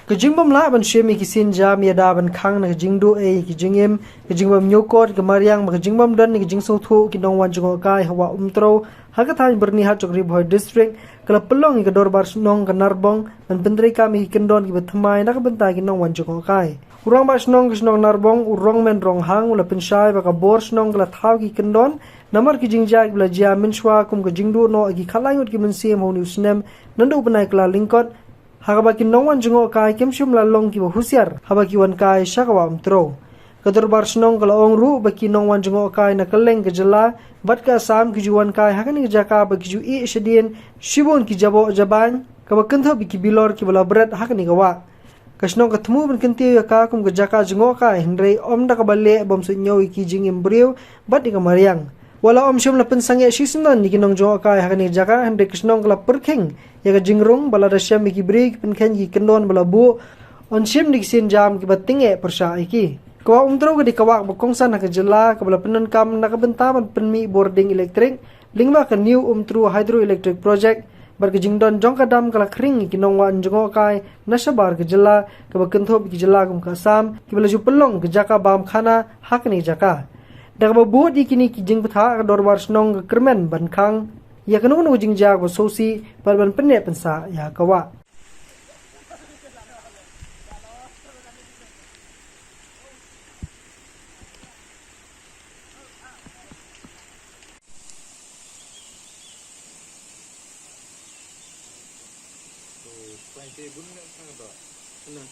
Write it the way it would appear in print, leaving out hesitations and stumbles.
Kejing bom la ban shemi kisin jam ya da ban khang na kejing do e kejing em kejing bom nyokot ke mariang ma kejing bom dan ni kejing so thu ki dong wan jungo kai hawa umtro haga than berni ha chokri boy district kala pelong ke dor bar snong ke narbong ban pendri kami kendon ki betmai na ka benta ki dong wan jungo kai urang bar snong narbong urong men rong hang ula penshai ba ka bor snong kala thau ki kendon namar kejing jak bla jia min shwa kum kejing do no ki khalai ut ki men sim ho ni snem nandu panai kala lingkot Hagabaki nongwan jungo kai kimshum la long ki husiar habaki wan kai shakawa umtro kador bar snong kala ongru baki nongwan jungo kai na kaleng ke jela bat ka sam ki juwan kai hakani jaka baki ju e shedien shibon ki jabo jaban ka bakantho biki bilor ki bala bret hakani gawa kasnong katmu ban kanti ya ka kum ke jaka jungo kai hindrei om da ka balle bom su nyowi ki jing imbriu bat ni ka mariang wala om shum la pensange shisnon ni kinong jungo kai hakani jaka hindrei kasnong kala perking ya ka jingrung bala da syam ki break penken ki kendon bala bu on shim dik sin jam ki batinge persha iki ko umtro ka dikawak bakongsan ka jela ka bala penon kam na ka bentaman penmi boarding electric lingba ka new umtro hydroelectric project bar ka jingdon jong ka dam kala kring ki nong wan jongo kai nasabar ka jela ka bakentho ki jela kum ka sam ki bala ju pelong ka jaka bam khana hakni jaka dak ba bu di kini ki jing patha ka dorbar snong ka kermen ban khang ya kanu nu jing jak ba sosi par ban penne pensa ya kawa Nah,